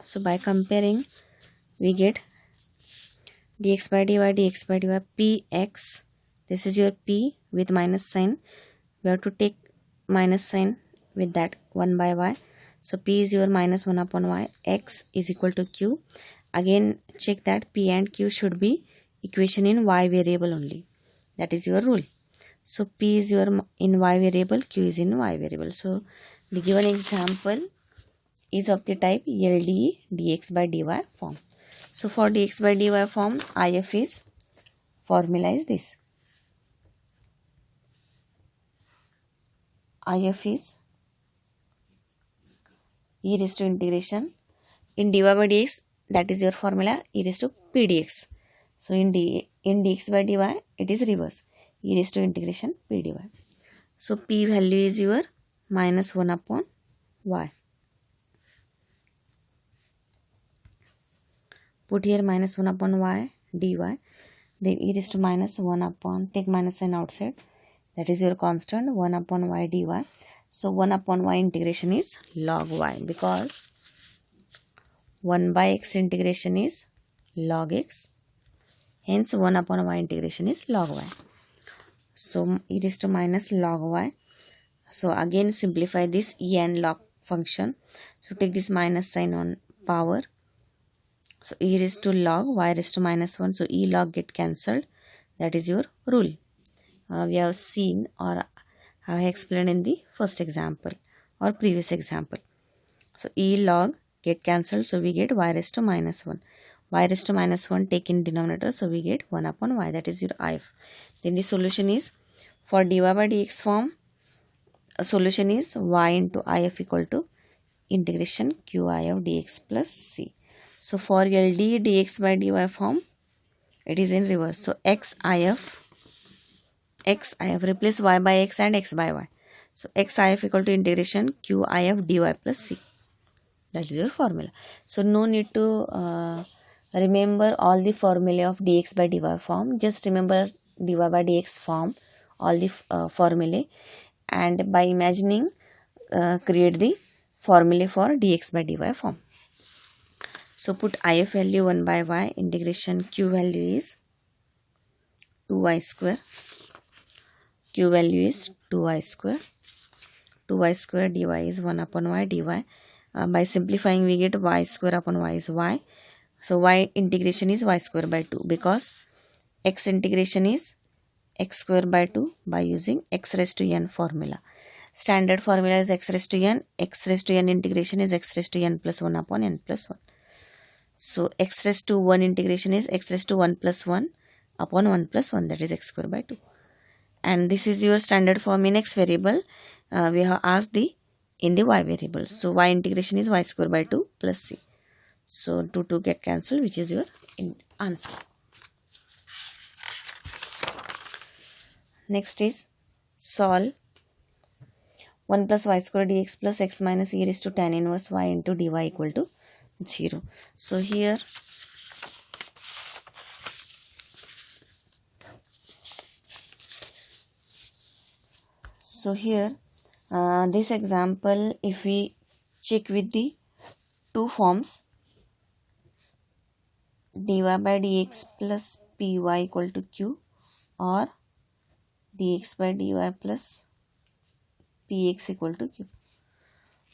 So by comparing, we get dx by dy px. This is your p with minus sign. We have to take minus sign with that 1 by y. So p is your minus 1 upon y. X is equal to q. Again check that p and q should be equation in y variable only. That is your rule. So p is your in y variable, q is in y variable. So the given example is of the type LDE dx by dy form. So for dx by dy form, IF is formula is this. IF is e raised to integration in dy by dx, that is your formula, e raised to p dx. So in dx by dy it is reverse, e raised to integration p dy. So p value is your minus 1 upon y. Put here minus 1 upon y dy, then e raised to minus 1 upon, take minus sign outside, that is your constant 1 upon y dy. So 1 upon y integration is log y, because 1 by x integration is log x, hence 1 upon y integration is log y. So e raised to minus log y. So again simplify this e and log function. So take this minus sign on power. So e raised to log y raised to minus 1. So e log get cancelled. That is your rule. We have seen or I have explained in the first example or previous example. So e log get cancelled. So we get y raised to minus 1. Y raised to minus 1 take in denominator. So we get 1 upon y. That is your IF. Then the solution is for dy by dx form. A solution is y into IF equal to integration qi of dx plus c. So for LD dx by dy form, it is in reverse. So xif replace y by x and x by y. So xif equal to integration qi of dy plus c. That is your formula. So no need to remember all the formula of dx by dy form. Just remember dy by dx form, all the formulae, and by imagining create the formula for dx by dy form. So put IF value 1 by y, integration q value is 2y square. Q value is 2y square. 2y square dy is 1 upon y dy. By simplifying we get y square upon y is y. So y integration is y square by 2, because x integration is x square by 2 by using x raised to n formula. Standard formula is x raised to n. X raised to n integration is x raised to n plus 1 upon n plus 1. So x raised to 1 integration is x raised to 1 plus 1 upon 1 plus 1, that is x square by 2. And this is your standard form in x variable. We have asked the in the y variable. So y integration is y square by 2 plus c. So 2 get cancelled, which is your answer. Next is solve 1 plus y square dx plus x minus e raised to tan inverse y into dy equal to 0. So here this example, if we check with the two forms, dy by dx plus py equal to q or dx by dy plus px equal to q.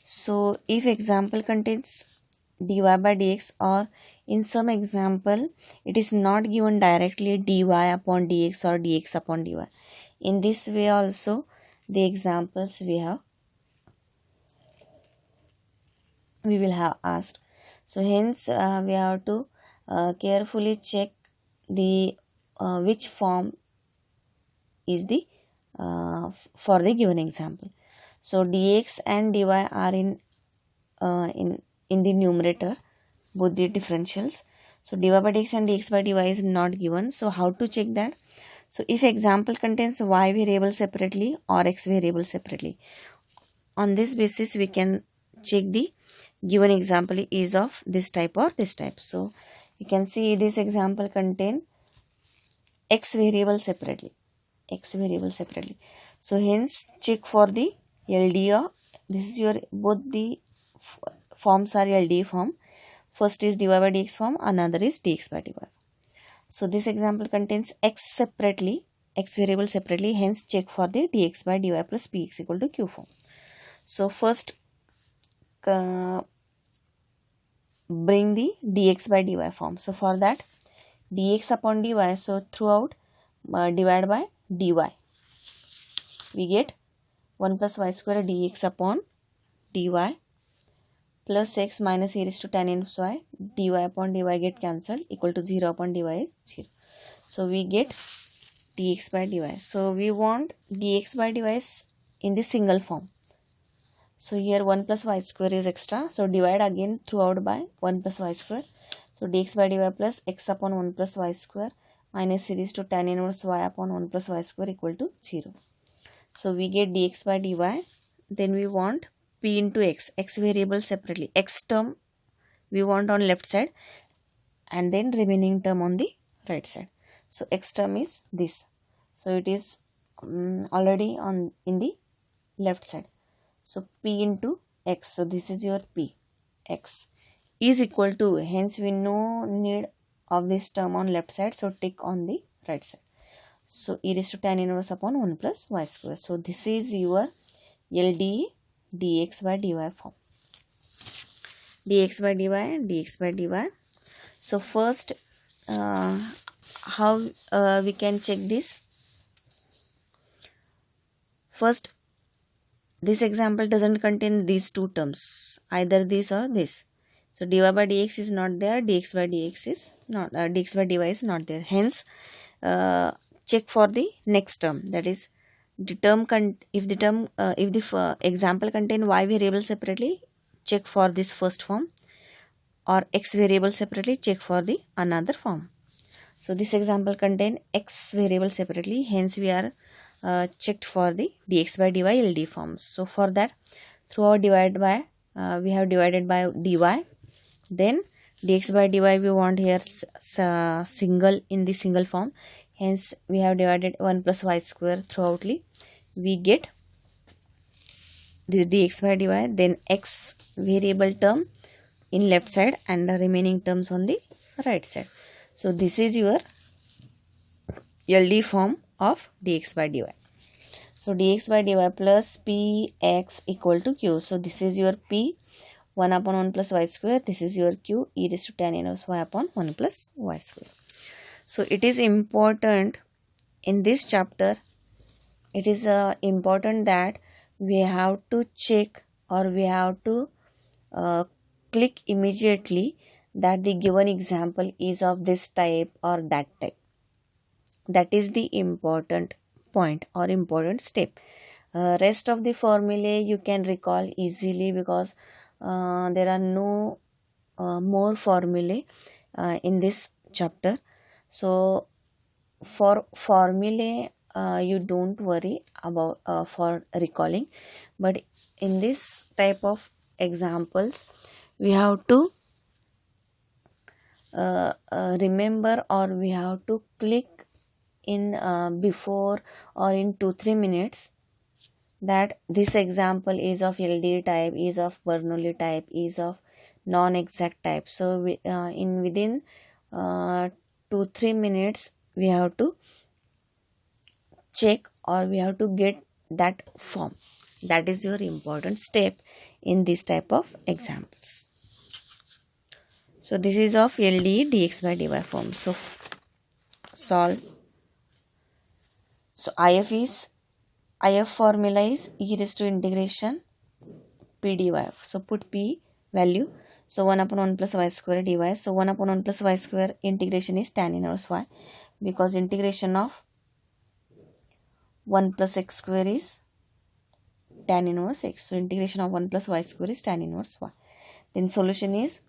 So if example contains dy by dx, or in some example it is not given directly dy upon dx or dx upon dy. In this way also the examples we will have asked. So hence we have to carefully check the which form is the for the given example. So dx and dy are in the numerator, both the differentials. So dy by dx and dx by dy is not given. So how to check that? So if example contains y variable separately or x variable separately, on this basis we can check the given example is of this type or this type. So you can see this example contain x variable separately. So hence check for the LDO. This is your both the forms are LD form. First is dy by dx form, another is dx by dy. So this example contains x separately, x variable separately, hence check for the dx by dy plus px equal to q form. So first bring the dx by dy form. So for that, dx upon dy, so throughout divide by dy, we get 1 plus y square dx upon dy plus x minus e raised to tan inverse y, dy upon dy get cancelled, equal to 0 upon dy is 0. So we get dx by dy. So we want dx by dy in the single form. So here 1 plus y square is extra. So divide again throughout by 1 plus y square. So dx by dy plus x upon 1 plus y square minus e raised to tan inverse y upon 1 plus y square equal to 0. So we get dx by dy. Then we want p into x variable separately. X term we want on left side and then remaining term on the right side. So x term is this. So it is already on in the left side. So p into x. So this is your p. X is equal to, hence we no need of this term on left side. So tick on the right side. So e raised to tan inverse upon 1 plus y square. So this is your LDE dx by dy form. Dx by dy, dx by dy. So first how we can check this? First, this example doesn't contain these two terms, either this or this. So dy by dx is not there, dx by dx is not, dx by dy is not there. Hence, check for the next term, that is the term if the example contain y variable separately, check for this first form, or x variable separately, check for the another form. So this example contain x variable separately, hence we are checked for the dx by dy LD forms. So for that, throughout divide by we have divided by dy, then dx by dy we want here single in the single form, hence we have divided 1 plus y square throughoutly. We get this dx by dy, then x variable term in left side and the remaining terms on the right side. So this is your LD form of dx by dy. So dx by dy plus px equal to q. So this is your p, 1 upon 1 plus y square. This is your q, e raised to tan inverse y upon 1 plus y square. So it is important in this chapter, it is important that we have to check, or we have to click immediately that the given example is of this type or that type. That is the important point or important step. Rest of the formulae you can recall easily, because there are no more formulae in this chapter. So for formulae you don't worry about for recalling, but in this type of examples we have to remember, or we have to click in before or in 2-3 minutes that this example is of LD type, is of Bernoulli type, is of non-exact type. So we, within 2-3 minutes we have to check, or we have to get that form. That is your important step in this type of examples. So this is of LDE dx by dy form. So solve. So IF formula is e raised to integration p dy. So put p value. So 1 upon 1 plus y square dy. So 1 upon 1 plus y square integration is tan inverse y, because integration of 1 plus x square is tan inverse x. So integration of 1 plus y square is tan inverse y. Then solution is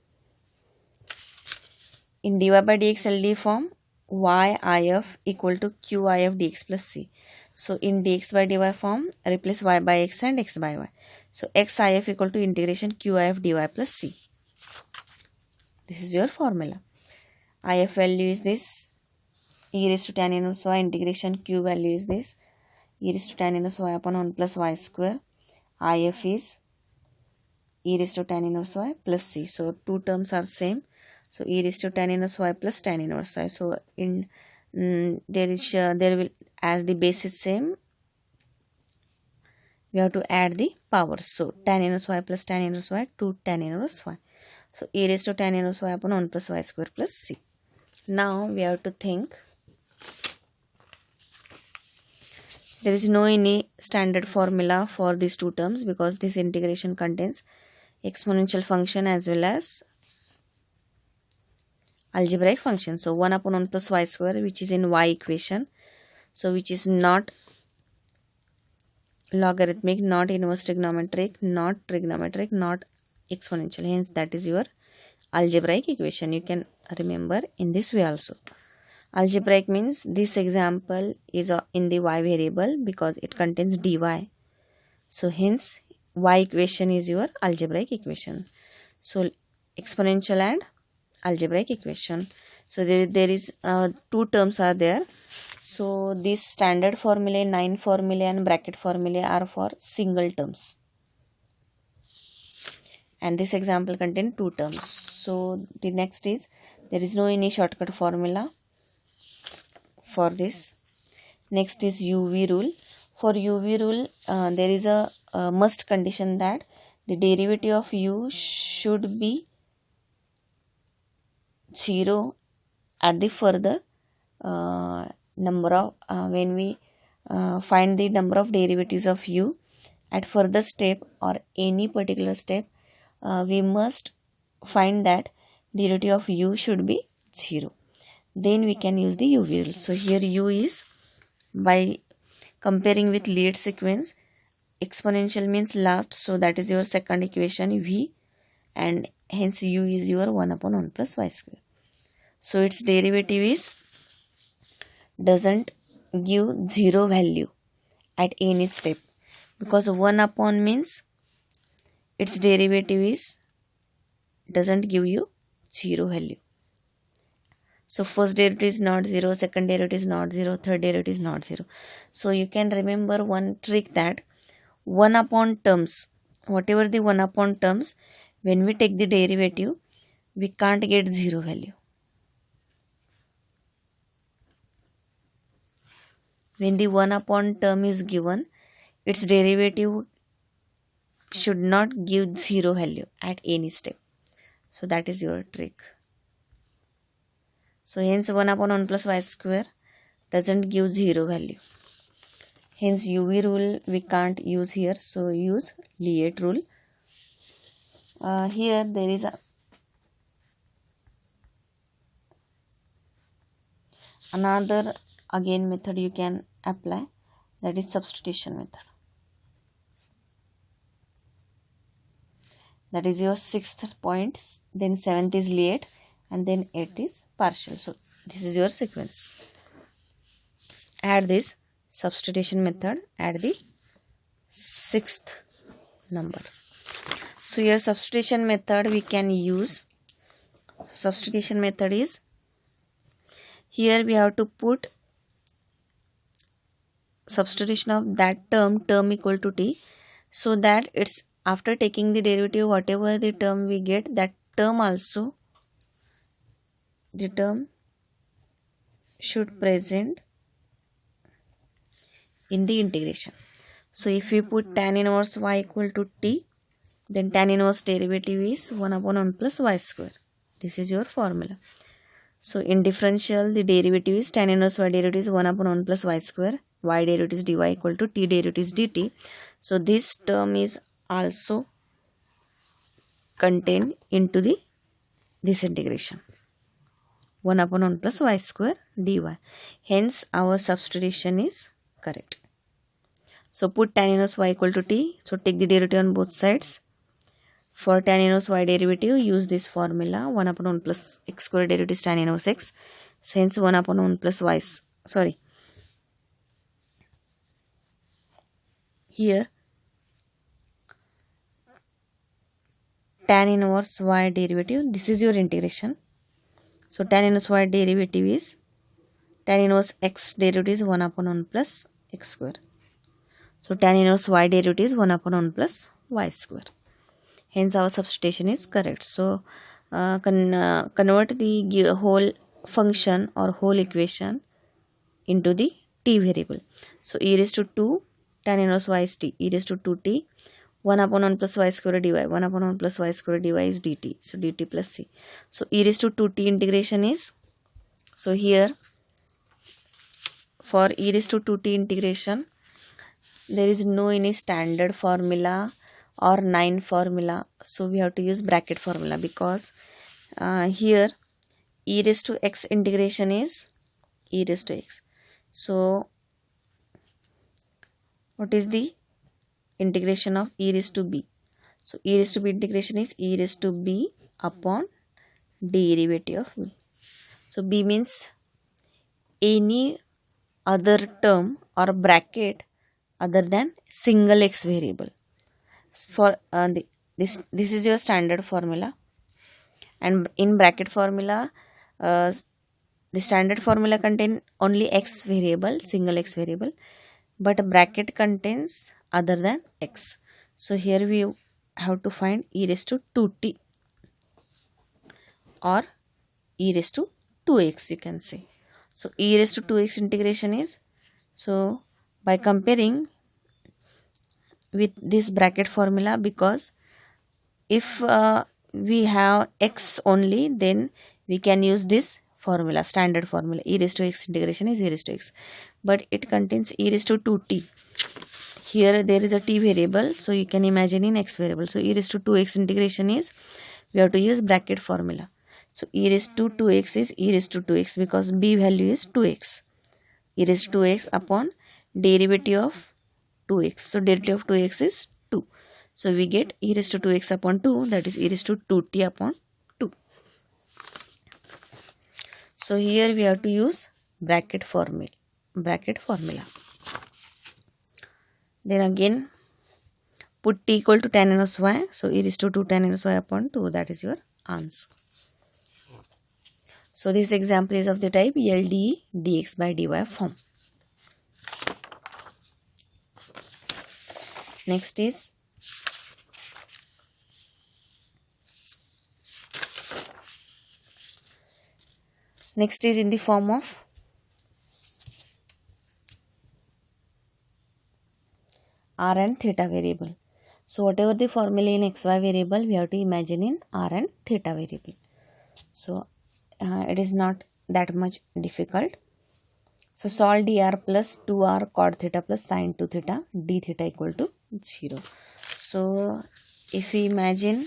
in dy by dx LD form, yif equal to qif dx plus c. So in dx by dy form, replace y by x and x by y. So xif equal to integration qif dy plus c. This is your formula. If value is this, e raised to tan inverse y, integration q value is this, e raised to tan inverse y upon 1 plus y square. If is e raised to tan inverse y plus c. So two terms are same. So e raised to tan inverse y plus tan inverse y. So in there will, as the base is same, we have to add the powers. So tan inverse y plus tan inverse y to tan inverse y. So e raised to tan inverse y upon 1 plus y square plus c. Now we have to think. There is no any standard formula for these two terms because this integration contains exponential function as well as algebraic function. So 1 upon 1 plus y square, which is in y equation, so which is not logarithmic, not inverse trigonometric, not trigonometric, not exponential. Hence that is your algebraic equation. You can remember in this way also. Algebraic means this example is in the y variable because it contains dy. So hence y equation is your algebraic equation. So exponential and algebraic equation. So there is two terms are there. So these standard formulae, 9 formulae and bracket formulae are for single terms. And this example contains two terms. So the next is, there is no any shortcut formula for this. Next is UV rule. For UV rule, there is a must condition that the derivative of u should be 0 at the further number of when we find the number of derivatives of u at further step or any particular step, we must find that derivative of u should be 0. Then we can use the UV rule. So here u is, by comparing with lead sequence, exponential means last, so that is your second equation v, and hence u is your 1 upon 1 plus y square. So its derivative is doesn't give 0 value at any step, because 1 upon means its derivative is doesn't give you 0 value. So first derivative is not 0, second derivative is not 0, third derivative is not 0. So you can remember one trick that 1 upon terms, whatever the 1 upon terms, when we take the derivative, we can't get 0 value. When the 1 upon term is given, its derivative should not give 0 value at any step. So that is your trick. So hence 1 upon 1 plus y square doesn't give 0 value. Hence UV rule we can't use here. So use Liet rule. Here there is another again method you can apply, that is substitution method. That is your 6th point, then 7th is Liet, and then 8th is partial. So this is your sequence. Add this substitution method at the 6th number. So your substitution method we can use. So substitution method is, here we have to put substitution of that term equal to t, so that it's after taking the derivative, whatever the term we get, that term also, the term should present in the integration. So if we put tan inverse y equal to t, then tan inverse derivative is 1 upon 1 plus y square. This is your formula. So in differential, the derivative is tan inverse y derivative is 1 upon 1 plus y square, y derivative is dy equal to t derivative is dt. So this term is also contained into this integration, 1 upon 1 plus y square dy. Hence our substitution is correct. So put tan inverse y equal to t. So take the derivative on both sides. For tan inverse y derivative, use this formula, 1 upon 1 plus x square derivative is tan inverse x. So hence 1 upon 1 plus y, here tan inverse y derivative, this is your integration. So tan inverse y derivative is, tan inverse x derivative is 1 upon 1 plus x square. So tan inverse y derivative is 1 upon 1 plus y square. hence our substitution is correct. So convert the whole function or whole equation into the t variable. So e raised to 2 tan inverse y is t, e raised to 2t, 1 upon 1 plus y square dy, 1 upon 1 plus y square dy is dt, so dt plus c. So e raised to 2t integration is, so here for e raised to 2t integration there is no any standard formula or 9 formula, so we have to use bracket formula, because here e raised to x integration is e raised to x. So what is the integration of e raised to b? So e raised to b integration is e raised to b upon derivative of b. So b means any other term or bracket other than single x variable. For this is your standard formula, and in bracket formula the standard formula contain only x variable, single x variable, but a bracket contains other than x. So here we have to find e raised to 2t or e raised to 2x, you can say. So e raised to 2x integration is, so by comparing with this bracket formula, because if we have x only, then we can use this formula, standard formula, e raised to x integration is e raised to x, but it contains e raised to 2t. Here there is a t variable, so you can imagine in x variable. So e raised to 2x integration is, we have to use bracket formula. So e raised to 2x is e raised to 2x, because b value is 2x, e raised to 2x upon derivative of 2x. So derivative of 2x is 2. So we get e raised to 2x upon 2, that is e raised to 2t upon 2. So here we have to use bracket formula. Then again put t equal to tan inverse y. So e raised to 2 tan inverse y upon 2, that is your answer. So this example is of the type LDE dx by dy form. Next is in the form of r and theta variable. So whatever the formula in xy variable, we have to imagine in r and theta variable. So it is not that much difficult. So solve dr plus 2r cot theta plus sin 2 theta d theta equal to 0. So if we imagine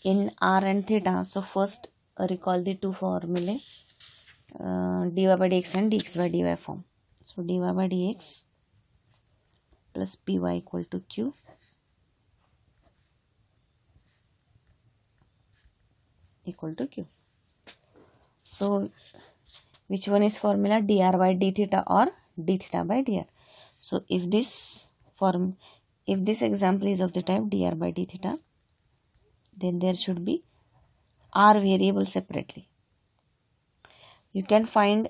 in r and theta, so first recall the two formulae, dy by dx and dx by dy form. So dy by dx plus py equal to q equal to q. So which one is formula, dr by d theta or d theta by dr? So if this example is of the type dr by d theta, then there should be r variable separately. You can find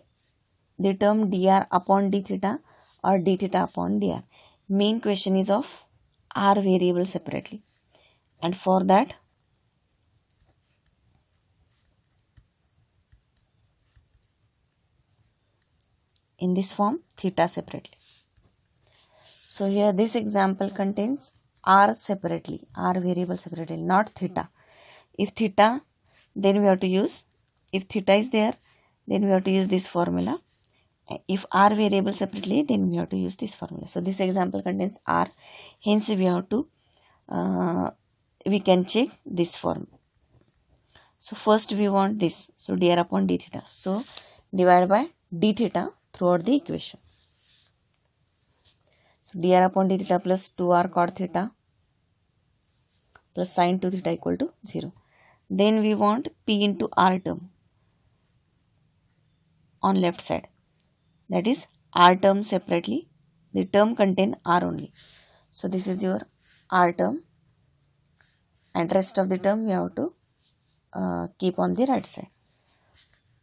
the term dr upon d theta or d theta upon dr. Main question is of r variable separately, and for that in this form theta separately. So here this example contains r separately, r variable separately, not theta. If theta, then we have to use, if theta is there, then we have to use this formula. If r variable separately, then we have to use this formula. So this example contains r, hence we have to we can check this form. So first we want this, so dr upon d theta, so divide by d theta throughout the equation. So dr upon d theta plus 2r cot theta plus sin 2 theta equal to 0. Then we want p into r term on left side, that is r term separately, the term contain r only. So this is your r term, and rest of the term we have to keep on the right side.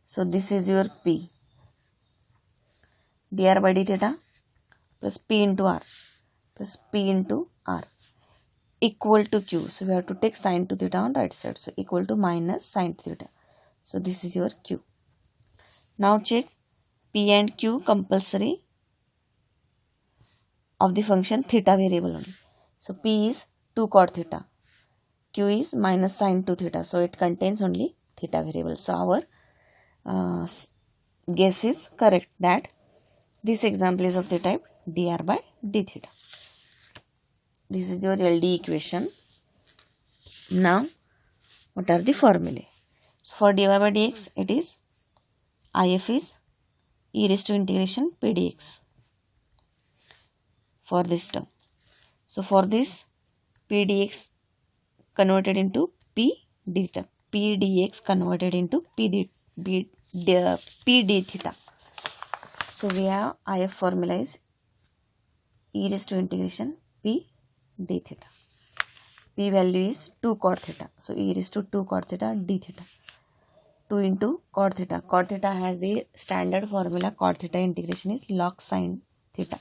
So this is your p, dr by d theta plus p into r plus p into r. equal to q. So we have to take sine 2 theta on right side. So equal to minus sine theta. So this is your q. Now check p and q compulsory of the function theta variable only. So p is 2 cot theta. Q is minus sine 2 theta. So it contains only theta variable. So our guess is correct that this example is of the type dr by d theta. This is your LD equation. Now, what are the formulae? So, for dy by dx, it is if is e raised to integration p dx for this term. So, for this p dx converted into p d theta. P dx converted into p d theta. So, we have if formula is e raised to integration p d theta. P value is 2 cot theta. So e raised to 2 cot theta d theta. 2 into cot theta. Cot theta has the standard formula. Cot theta integration is log sine theta.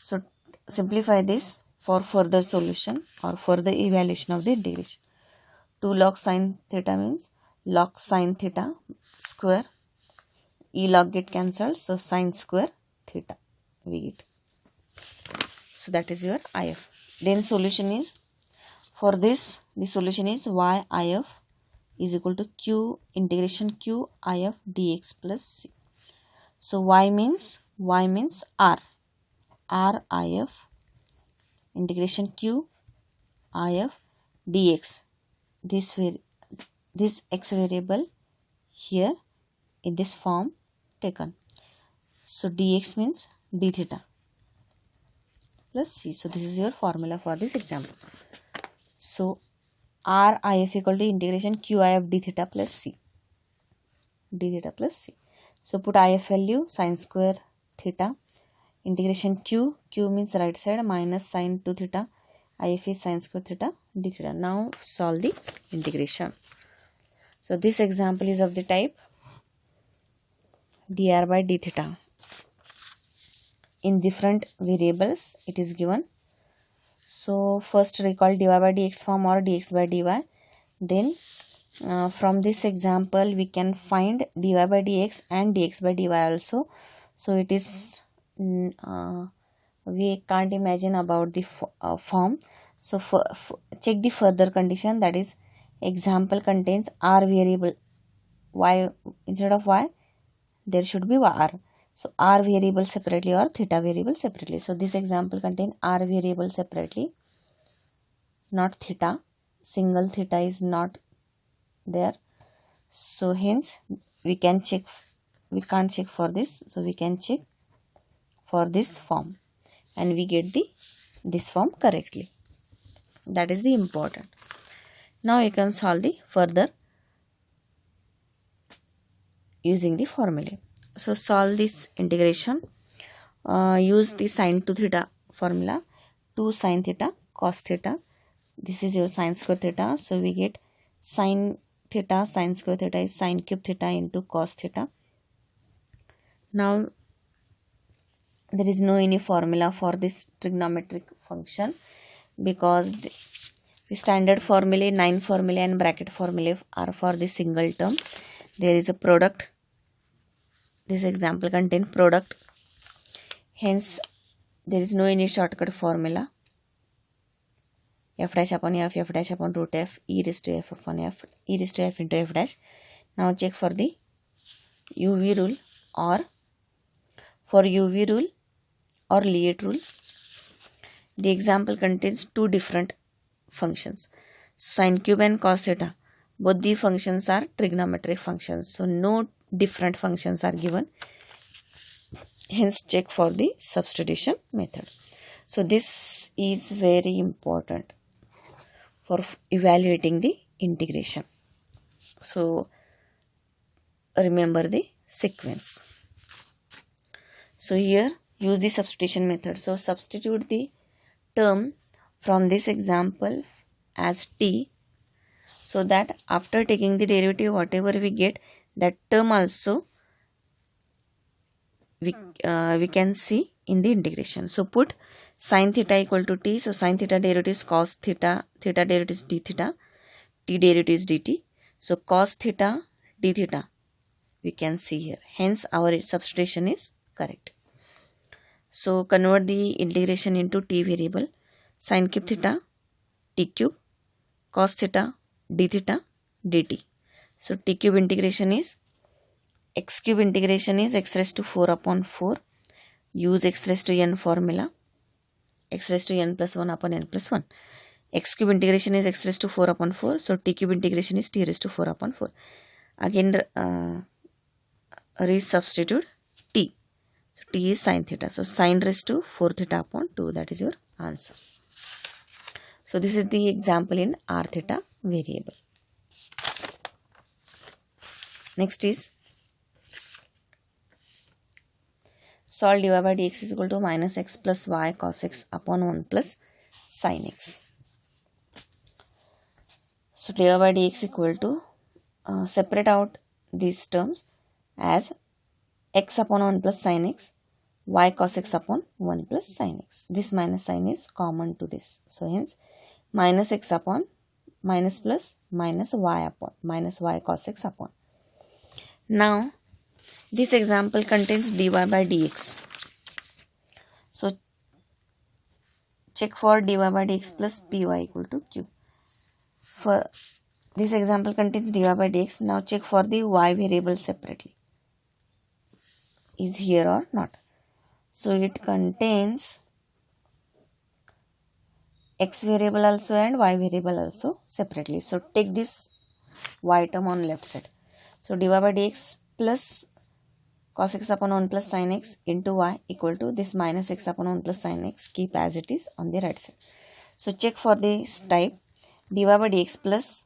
So simplify this for further solution or further evaluation of the integration. 2 log sine theta means log sine theta square. E log get cancelled. So sine square theta we get. So that is your if. Then solution is, for this the solution is y if is equal to q integration q if dx plus c. So y means r if integration q if dx. This x variable here in this form taken. So dx means d theta plus c. So this is your formula for this example. So r if equal to integration q if d theta plus c. D theta plus c. So put if value sine square theta integration q means right side minus sine 2 theta. If is sine square theta d theta. Now solve the integration. So this example is of the type dr by d theta. In different variables it is given. So first recall dy by dx form or dx by dy. Then from this example we can find dy by dx and dx by dy also. So it is we can't imagine about the form. So check the further condition, that is example contains r variable. Y instead of y there should be r. So r variable separately or theta variable separately. So this example contain r variable separately, not theta. Single theta is not there. So hence we can't check for this. So we can check for this form and we get this form correctly. That is the important. Now you can solve the further using the formula. So solve this integration. Use the sine 2 theta formula. 2 sine theta cos theta. This is your sine square theta. So we get sine theta, sine square theta is sine cube theta into cos theta. Now there is no any formula for this trigonometric function because the standard formulae, 9 formulae and bracket formulae are for the single term. There is a product. This example contains product. Hence there is no any shortcut formula. F dash upon f, f dash upon root f, e raised to f upon f, e raised to f into f dash. Now check for the UV rule or for UV rule or Lie rule. The example contains two different functions, sine cube and cos theta. Both the functions are trigonometric functions. So no different functions are given. Hence check for the substitution method. So this is very important for evaluating the integration. So remember the sequence. So here use the substitution method. So substitute the term from this example as t, so that after taking the derivative whatever we get, that term also we can see in the integration. So put Sin theta equal to t. So sin theta derivative is cos theta. Theta derivative is d theta. T derivative is dt. So cos theta d theta we can see here. Hence our substitution is correct. So convert the integration into t variable. Sin cube theta t cube, cos theta d theta dt. So t cube integration is x cube integration is x raised to 4 upon 4. Use x raised to n formula. X raised to n plus 1 upon n plus 1. X cube integration is x raised to 4 upon 4. So t cube integration is t raised to 4 upon 4. Again resubstitute t. So t is sin theta. So sin raised to 4 theta upon 2. That is your answer. So this is the example in r theta variable. Next is solve dy by dx is equal to minus x plus y cos x upon 1 plus sin x. So dy by dx equal to separate out these terms as x upon 1 plus sin x, y cos x upon 1 plus sin x. This minus sign is common to this. So hence minus x upon minus plus minus y upon minus y cos x upon. Now this example contains dy by dx. So check for dy by dx plus py equal to q. For this example contains dy by dx. Now check for the y variable separately. Is here or not? So it contains x variable also and y variable also separately. So take this y term on left side. So dy by dx plus cos x upon 1 plus sin x into y equal to this minus x upon 1 plus sin x. Keep as it is on the right side. So check for this type dy by dx plus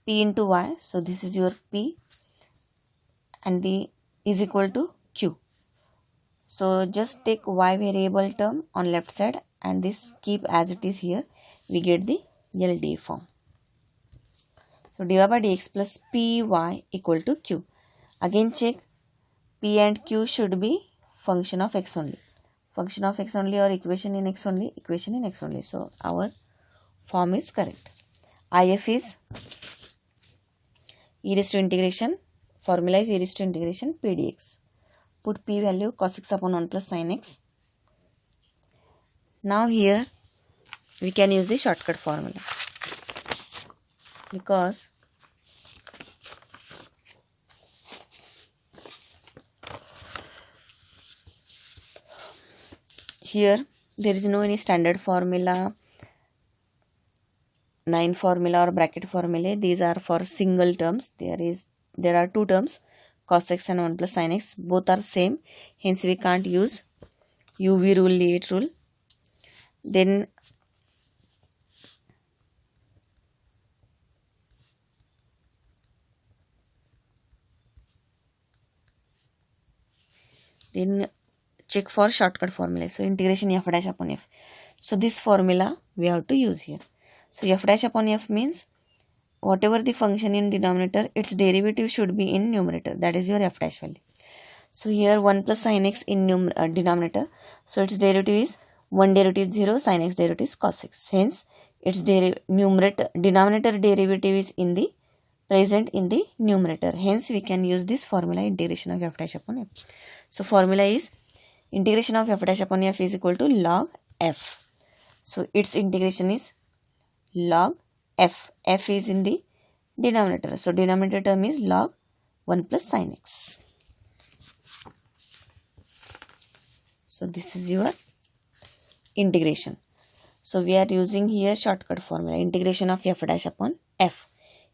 p into y. So this is your p and the is equal to q. So just take y variable term on left side and this keep as it is here. We get the LD form. So dy by dx plus py equal to q. Again check p and q should be function of x only. Function of x only or equation in x only. Equation in x only. So our form is correct. IF is e raised to integration. Formula is e raised to integration p dx. Put p value cos x upon 1 plus sin x. Now here we can use the shortcut formula because here there is no any standard formula, 9 formula or bracket formula. These are for single terms. There are two terms cos x and 1 plus sin x. Both are same. Hence we can't use UV rule, Lit rule. Then check for shortcut formula. So integration f dash upon f. So this formula we have to use here. So f dash upon f means whatever the function in denominator, its derivative should be in numerator. That is your f dash value. So here 1 plus sin x in denominator. So its derivative is 1 derivative is 0, sin x derivative is cos x. Hence its denominator derivative is in the present in the numerator. Hence we can use this formula integration of f dash upon f. So formula is integration of f dash upon f is equal to log f. So its integration is log f. F is in the denominator. So denominator term is log 1 plus sin x. So this is your integration. So we are using here shortcut formula integration of f dash upon f.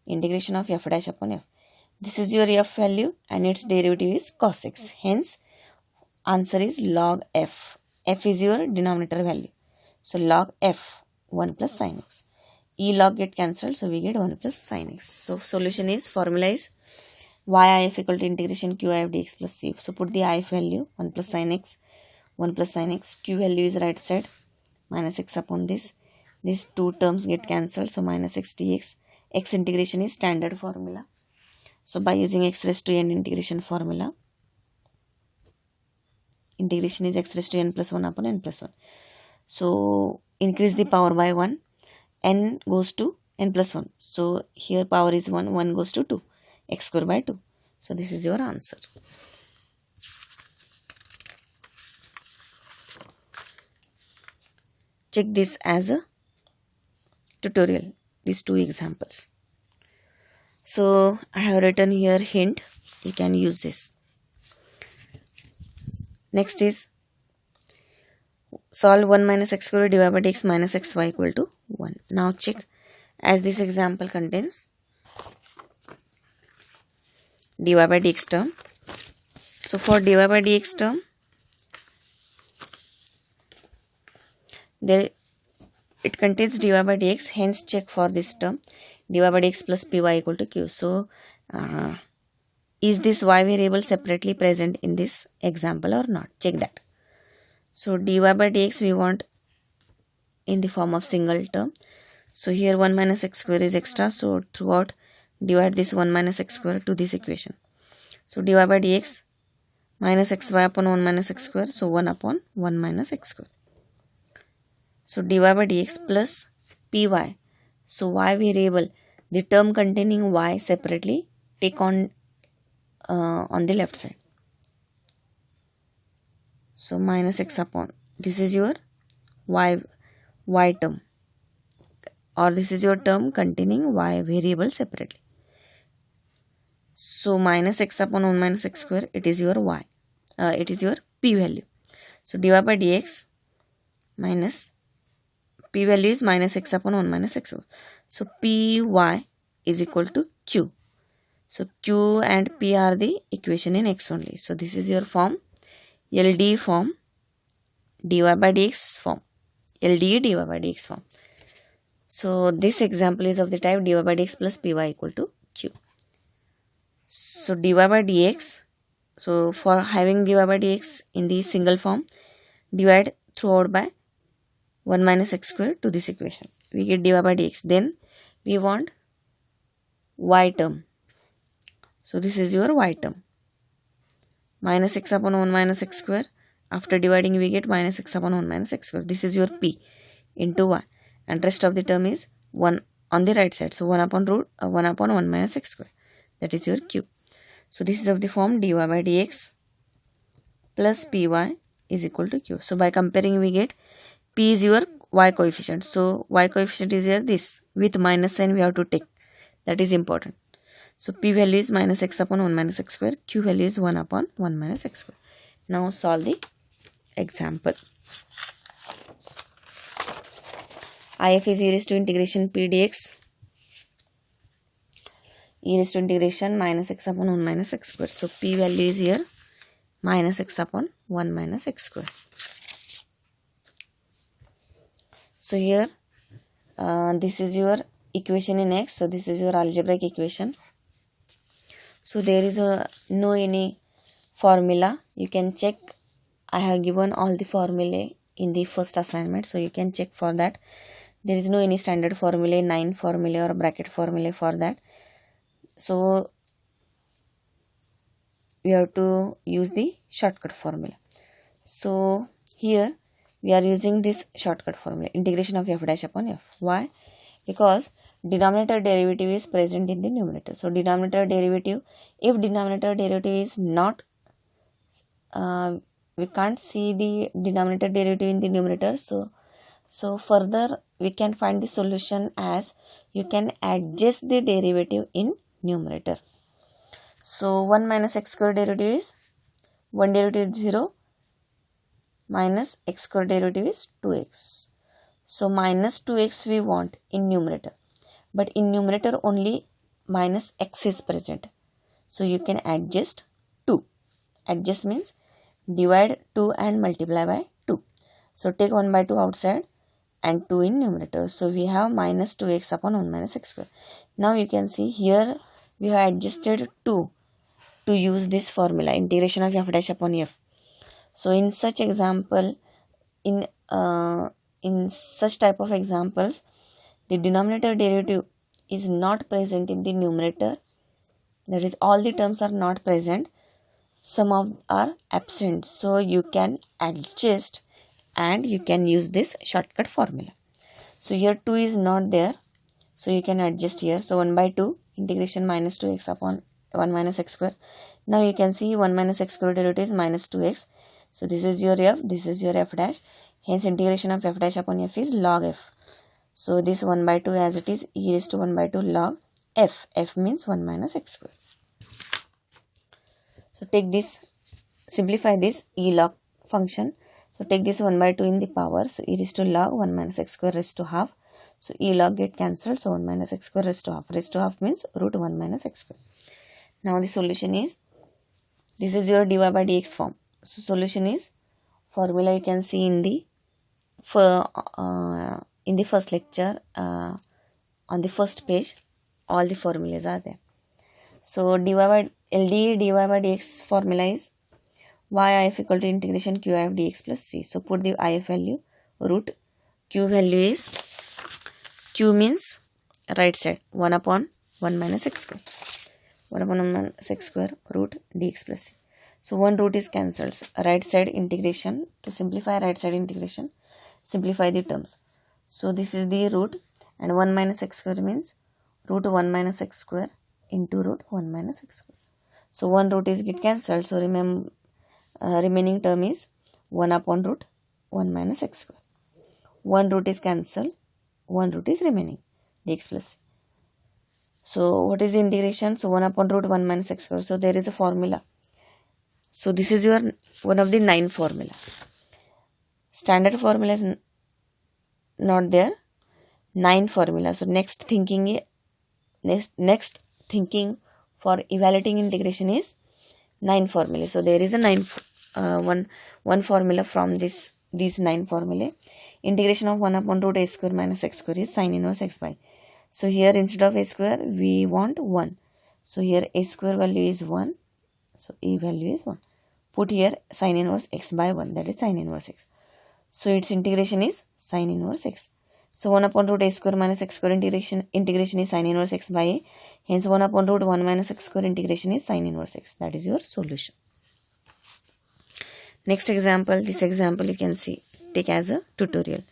Integration of f dash upon f. This is your f value and its derivative is cos x. Hence answer is log f. F is your denominator value. So log f 1 plus sin x. E log get cancelled, so we get 1 plus sin x. So solution is formula is yif equal to integration qif dx plus c. So put the if value 1 plus sin x, 1 plus sin x. Q value is right side minus x upon this. These two terms get cancelled, so minus x dx. X integration is standard formula. So by using x raised to n integration formula, integration is x raised to n plus 1 upon n plus 1. So increase the power by 1, n goes to n plus 1. So here power is 1, 1 goes to 2, x square by 2. So this is your answer. Check this as a tutorial, these two examples. So I have written here hint, you can use this. Next is solve 1 minus x square divided by x minus xy equal to 1. Now check, as this example contains dy by dx term. So for dy by dx term, there it contains dy by dx, hence check for this term dy by dx plus py equal to q. So is this y variable separately present in this example or not? Check that. So dy by dx we want in the form of single term. So here 1 minus x square is extra, so throughout divide this 1 minus x square to this equation. So dy by dx minus xy upon 1 minus x square, so 1 upon 1 minus x square. So dy by dx plus py. So y variable, the term containing y separately take on the left side. So minus x upon, this is your y term, or this is your term containing y variable separately. So minus x upon 1 minus x square, it is your y, it is your p value. So dy by dx minus p value is minus x upon 1 minus x square. So py is equal to q. So q and p are the equation in x only. So this is your form, LD form, dy by dx form, LDE dy by dx form. So this example is of the type dy by dx plus py equal to q. So dy by dx, so for having dy by dx in the single form, divide throughout by 1 minus x square to this equation. We get dy by dx. Then we want y term. So this is your y term. Minus x upon 1 minus x square. After dividing we get minus x upon 1 minus x square. This is your p into y. And rest of the term is 1 on the right side. So 1 upon 1 minus x square. That is your q. So this is of the form dy by dx plus py is equal to q. So by comparing we get p is your y coefficient. So y coefficient is here this. With minus sign we have to take. That is important. So p value is minus x upon 1 minus x square. Q value is 1 upon 1 minus x square. Now solve the example. IF is e raised to integration p dx. E raised to integration minus x upon 1 minus x square. So p value is here minus x upon 1 minus x square. So here this is your equation in x. So this is your algebraic equation. So there is no any formula. You can check. I have given all the formulae in the first assignment. So you can check for that. There is no any standard formula, 9 formula or bracket formula for that. So we have to use the shortcut formula. So here we are using this shortcut formula, integration of f dash upon f. Why? Because denominator derivative is present in the numerator. So denominator derivative, if denominator derivative is not, we can't see the denominator derivative in the numerator. So further we can find the solution as you can adjust the derivative in numerator. So 1 minus x square derivative is 1 derivative is 0 minus x square derivative is 2x. So minus 2x we want in numerator. But in numerator only minus x is present. So you can adjust 2. Adjust means divide 2 and multiply by 2. So take 1 by 2 outside and 2 in numerator. So we have minus 2x upon 1 minus x square. Now you can see here we have adjusted 2 to use this formula, integration of f dash upon f. So in such example, in such type of examples, the denominator derivative is not present in the numerator. That is, all the terms are not present. Some of are absent. So you can adjust and you can use this shortcut formula. So here 2 is not there, so you can adjust here. So 1 by 2 integration minus 2x upon 1 minus x square. Now you can see 1 minus x square derivative is minus 2x. So this is your f, this is your f dash. Hence integration of f dash upon f is log f. So this 1 by 2 as it is e raised to 1 by 2 log f. F means 1 minus x square. So take this, simplify this e log function. So take this 1 by 2 in the power. So e raised to log 1 minus x square raised to half. So e log get cancelled. So 1 minus x square raised to half. Raised to half means root 1 minus x square. Now the solution is, this is your dy by dx form. So solution is, formula you can see in the first lecture, on the first page, all the formulas are there. So dy by LD dy by dx formula is yif equal to integration qif dx plus c. So put the if value, root q value is, q means right side, 1 upon 1 minus x square. 1 upon 1 minus x square root dx plus c. So one root is cancelled. Right side integration, to simplify right side integration, simplify the terms. So this is the root, and 1 minus x square means root 1 minus x square into root 1 minus x square. So one root is get cancelled. So remember, remaining term is 1 upon root 1 minus x square. One root is cancelled, one root is remaining, dx plus c. So what is the integration? So 1 upon root 1 minus x square. So there is a formula. So this is your one of the 9 formula. Standard formula is not there. 9 formula. So next thinking for evaluating integration is 9 formula. So there is a one formula from these 9 formulae. Integration of 1 upon root a square minus x square is sin inverse x by. So here instead of a square we want 1. So here a square value is 1. So a value is 1. Put here sin inverse x by 1, that is sin inverse x. So its integration is sin inverse x. So 1 upon root a square minus x square integration is sin inverse x by a. Hence 1 upon root 1 minus x square integration is sin inverse x. That is your solution. Next example, this example you can see, take as a tutorial.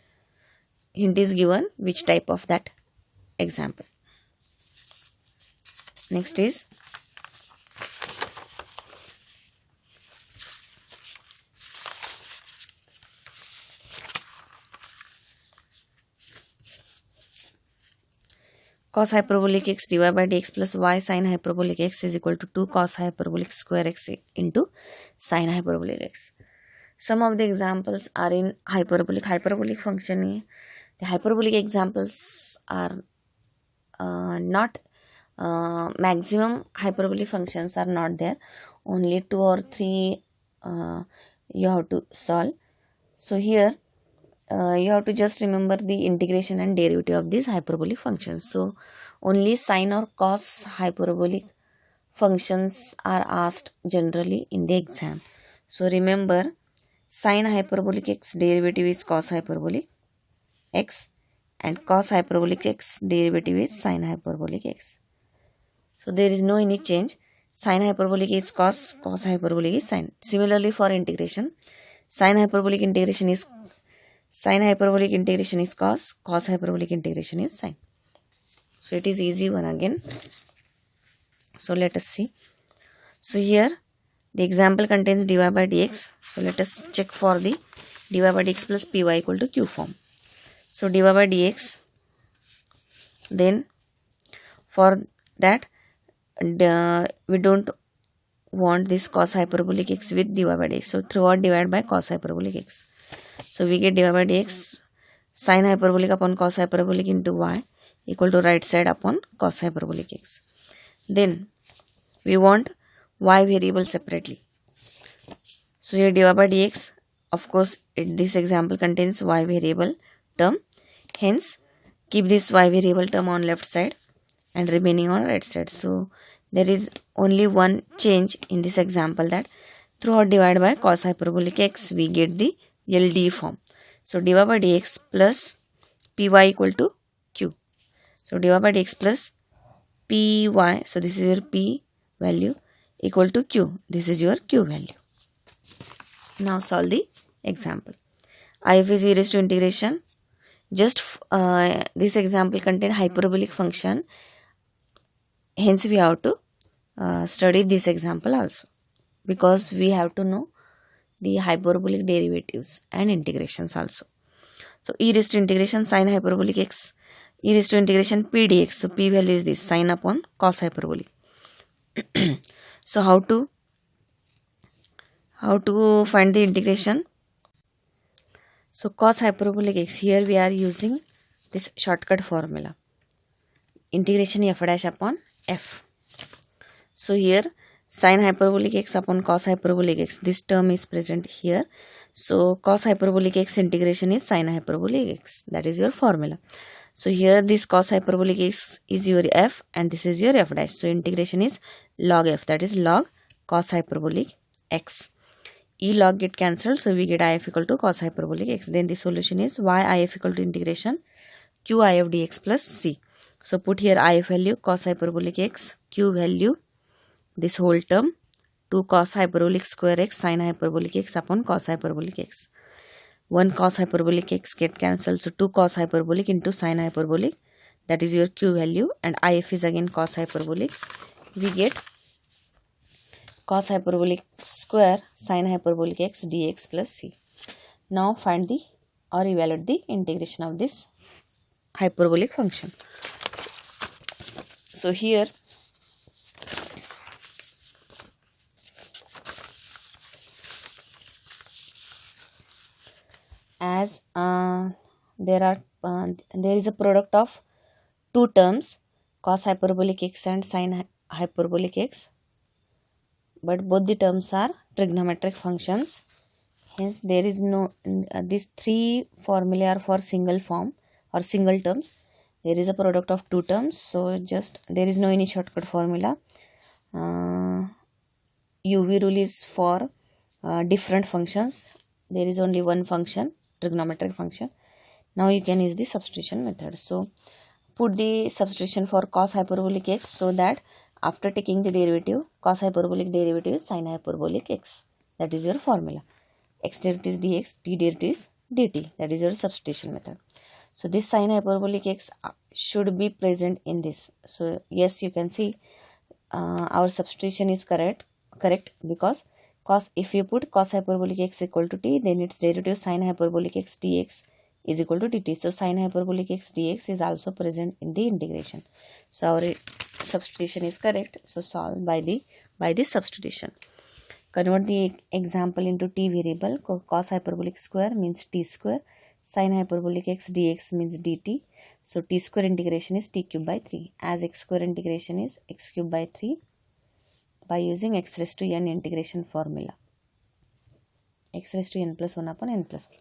Hint is given which type of that example. Next is cos hyperbolic x dy by dx plus y sin hyperbolic x is equal to 2 cos hyperbolic square x into sin hyperbolic x. Some of the examples are in hyperbolic function. The hyperbolic examples are not maximum hyperbolic functions are not there. Only 2 or 3 you have to solve. So here you have to just remember the integration and derivative of these hyperbolic functions. So only sine or cos hyperbolic functions are asked generally in the exam. So remember, sine hyperbolic x derivative is cos hyperbolic x, and cos hyperbolic x derivative is sine hyperbolic x. So there is no any change. Sine hyperbolic is cos, cos hyperbolic is sine. Similarly for integration, sine hyperbolic integration is cos, cos hyperbolic integration is sine. So it is easy one again. So let us see. So here the example contains dy by dx. So let us check for the dy by dx plus py equal to q form. So dy by dx, then for that we don't want this cos hyperbolic x with dy by dx. So throughout divide by cos hyperbolic x. So we get dy by dx sin hyperbolic upon cos hyperbolic into y equal to right side upon cos hyperbolic x. Then we want y variable separately. So here dy by dx, of course this example contains y variable term. Hence keep this y variable term on left side and remaining on right side. So there is only one change in this example, that throughout divide by cos hyperbolic x we get the LD form. So dy by dx plus py equal to q. So dy by dx plus py, so this is your p value, equal to q. This is your q value. Now solve the example. IF is e raised to integration. Just this example contain hyperbolic function. Hence we have to study this example also, because we have to know the hyperbolic derivatives and integrations also. So e raised to integration sine hyperbolic x, e raised to integration p dx. So p value is this, sine upon cos hyperbolic. So how to find the integration? So cos hyperbolic x, here we are using this shortcut formula, integration f dash upon f. So here sine hyperbolic x upon cos hyperbolic x, this term is present here. So cos hyperbolic x integration is sine hyperbolic x, that is your formula. So here this cos hyperbolic x is your f and this is your f dash. So integration is log f, that is log cos hyperbolic x. E log get cancelled, so we get if equal to cos hyperbolic x. Then the solution is y if equal to integration q if dx plus c. So put here if value cos hyperbolic x, q value this whole term 2 cos hyperbolic square x sine hyperbolic x upon cos hyperbolic x. 1 cos hyperbolic x get cancelled, so 2 cos hyperbolic into sine hyperbolic, that is your q value, and if is again cos hyperbolic. We get cos hyperbolic square sine hyperbolic x dx plus c. Now find the or evaluate the integration of this hyperbolic function. So here as there is a product of two terms, cos hyperbolic x and sine hyperbolic x, but both the terms are trigonometric functions. Hence there is no these three formulae are for single form or single terms. There is a product of two terms, so just there is no any shortcut formula. UV rule is for different functions. There is only one function, trigonometric function. Now you can use the substitution method. So put the substitution for cos hyperbolic x, so that after taking the derivative, cos hyperbolic derivative is sine hyperbolic x, that is your formula. X derivative is dx, d derivative is dt, that is your substitution method. So this sine hyperbolic x should be present in this. So yes, you can see our substitution is correct because cos, if you put cos hyperbolic x equal to t, then its derivative sine hyperbolic x dx is equal to dt. So sine hyperbolic x dx is also present in the integration. So our substitution is correct. So solve by the substitution. Convert the example into t variable. Cos hyperbolic square means t square. Sine hyperbolic x dx means dt. So t square integration is t cube by 3. As x square integration is x cube by 3 by using x raised to n integration formula. X raised to n plus 1 upon n plus 1.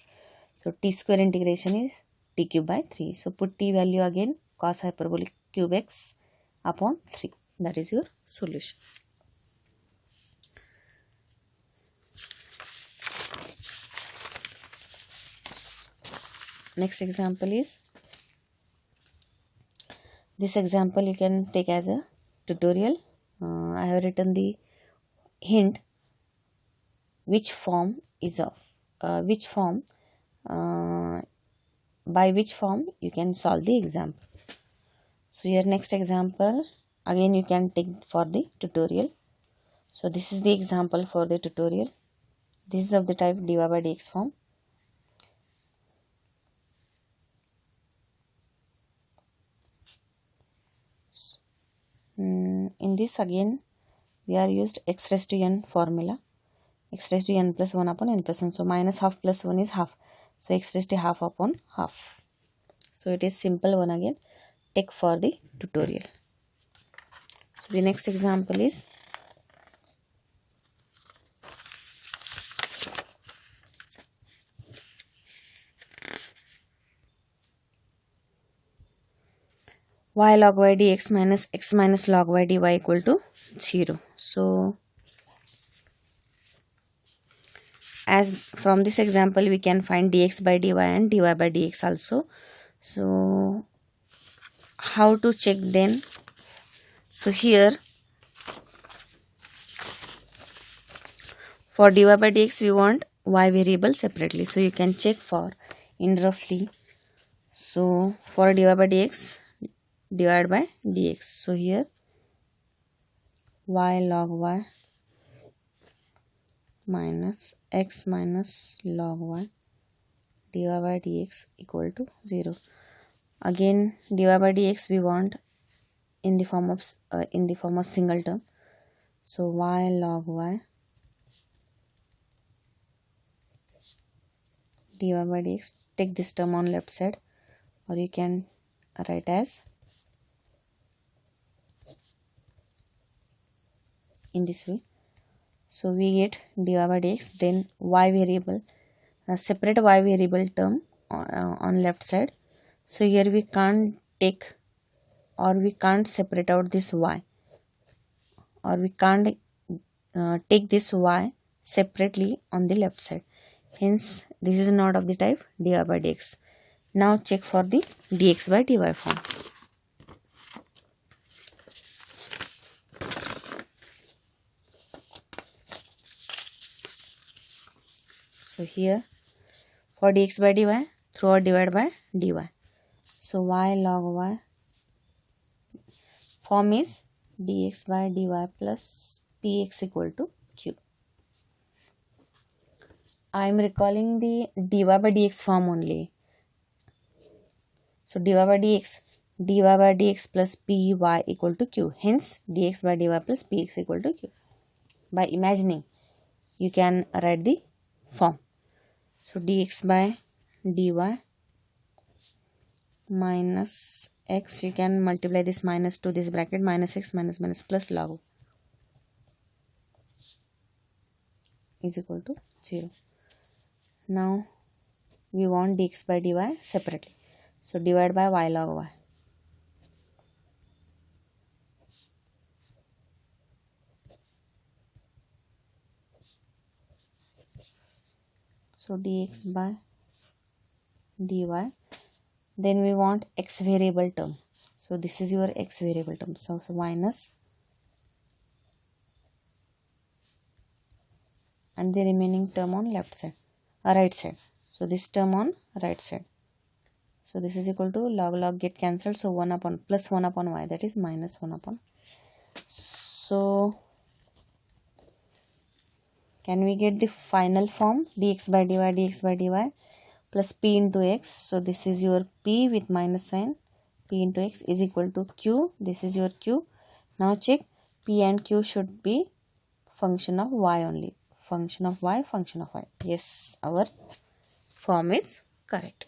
So t square integration is t cube by 3. So put t value again, cos hyperbolic cube x upon 3. That is your solution. Next example is, this example you can take as a tutorial. I have written the hint which form is of by which form you can solve the example. So here next example again you can take for the tutorial. So this is the example for the tutorial. This is of the type dy by dx form. In this again we are used x raised to n formula, x raised to n plus 1 upon n plus 1. So minus half plus 1 is half. So x raised to half upon half. So it is simple one again. Take for the tutorial. So the next example is, y log y dx minus x minus log y dy equal to 0. So as from this example we can find dx by dy and dy by dx also. So how to check then? So here for dy by dx we want y variable separately. So you can check for in roughly. So for dy by dx, divide by dx. So here y log y minus x minus log y dy by dx equal to 0. Again dy by dx we want in the form of single term. So y log y dy by dx, take this term on left side, or you can write as in this way. So we get dy by dx, then y variable, separate y variable term on left side. So here we can't take, or we can't separate out this y, or we can't take this y separately on the left side. Hence this is not of the type dy by dx. Now check for the dx by dy form. So here for dx by dy, throughout divide by dy. So y log y form is dx by dy plus px equal to q. I am recalling the dy by dx form only. So dy by dx plus py equal to q. Hence dx by dy plus px equal to q. By imagining, you can write the form. So dx by dy minus x, you can multiply this minus to this bracket, minus x minus minus plus log is equal to 0. Now we want dx by dy separately. So divide by y log y. So dx by dy. Then we want x variable term. So this is your x variable term. So minus, and the remaining term on left side, right side. So this term on right side. So this is equal to log get cancelled. So 1 upon plus 1 upon y, that is minus 1 upon. So can we get the final form dx by dy plus p into x. So this is your p with minus sign, p into x is equal to q. This is your q. Now check, p and q should be function of y only. Function of y, function of y. Yes, our form is correct.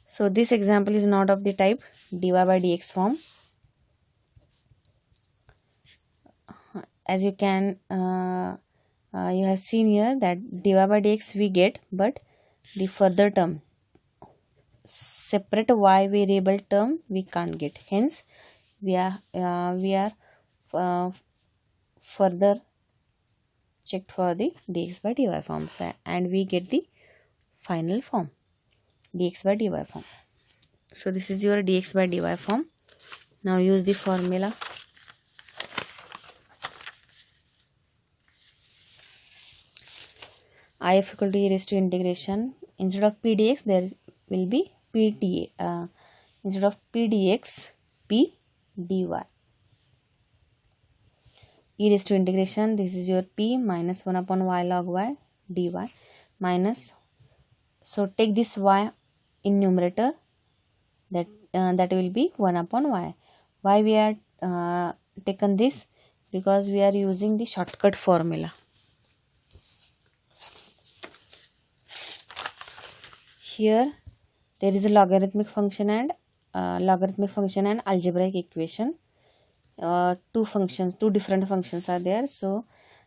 So this example is not of the type dy by dx form. As you can you have seen here that dy by dx we get, but the further term, separate y variable term, we can't get. Hence we are further checked for the dx by dy forms, and we get the final form dx by dy form. So this is your dx by dy form. Now use the formula. If equal to e raised to integration, instead of p dx there will be pta, instead of p dx p dy. E raised to integration, this is your p minus 1 upon y log y dy minus, so take this y in numerator, that will be 1 upon y. Why we are taken this? Because we are using the shortcut formula. Here there is a logarithmic function and algebraic equation. Two different functions are there. So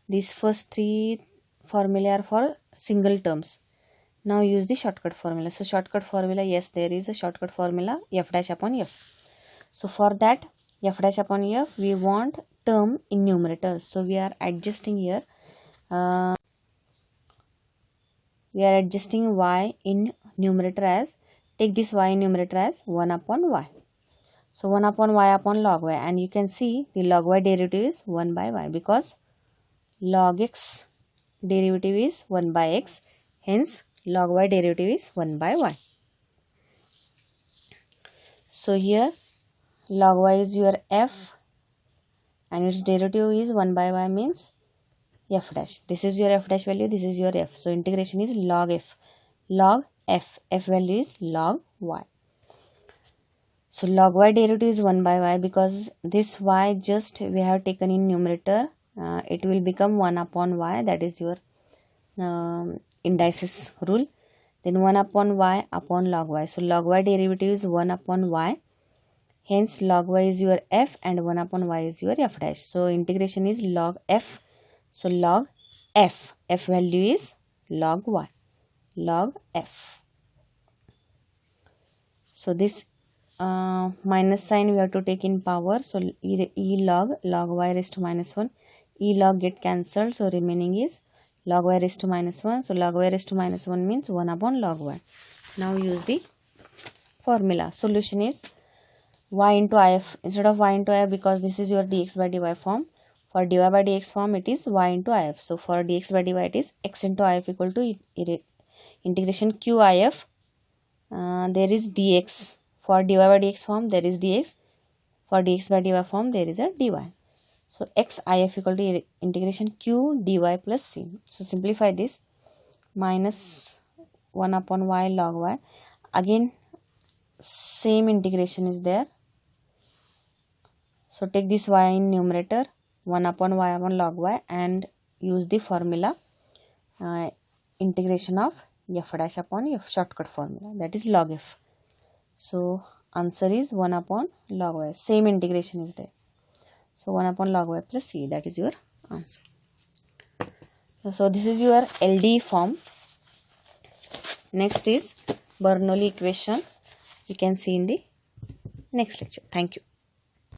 these first three formula are for single terms. Now use the shortcut formula. So shortcut formula, yes, there is a shortcut formula, f dash upon f. So for that f dash upon f, we want term in numerator. So we are adjusting here. We are adjusting y in numerator as, take this y in numerator as 1 upon y. So 1 upon y upon log y, and you can see the log y derivative is 1 by y, because log x derivative is 1 by x, Hence log y derivative is 1 by y. So here log y is your f and its derivative is 1 by y means f dash. This is your f dash value, this is your f. So integration is log f. Log f. F value is log y. So log y derivative is 1 by y because this y just we have taken in numerator. It will become 1 upon y, that is your indices rule. Then 1 upon y upon log y. So log y derivative is 1 upon y. Hence log y is your f and 1 upon y is your f dash. So integration is log f. So log f. F value is log y. Log f. So this minus sign we have to take in power. So e log y raised to minus 1. E log get cancelled. So remaining is log y raised to minus 1. So log y raised to minus 1 means 1 upon log y. Now use the formula. Solution is y into if. Instead of y into if, because this is your dx by dy form. For dy by dx form it is y into if. So for dx by dy it is x into if equal to integration q if. There is dx. For dy by dx form there is dx. For dx by dy form there is a dy. So x if equal to integration q dy plus c. So simplify this. Minus 1 upon y log y. Again same integration is there. So take this y in numerator, 1 upon y upon log y, and use the formula integration of f dash upon f, shortcut formula, that is log f. So answer is 1 upon log y. Same integration is there. So 1 upon log y plus c, that is your answer. So this is your LD form. Next is Bernoulli equation. You can see in the next lecture. Thank you.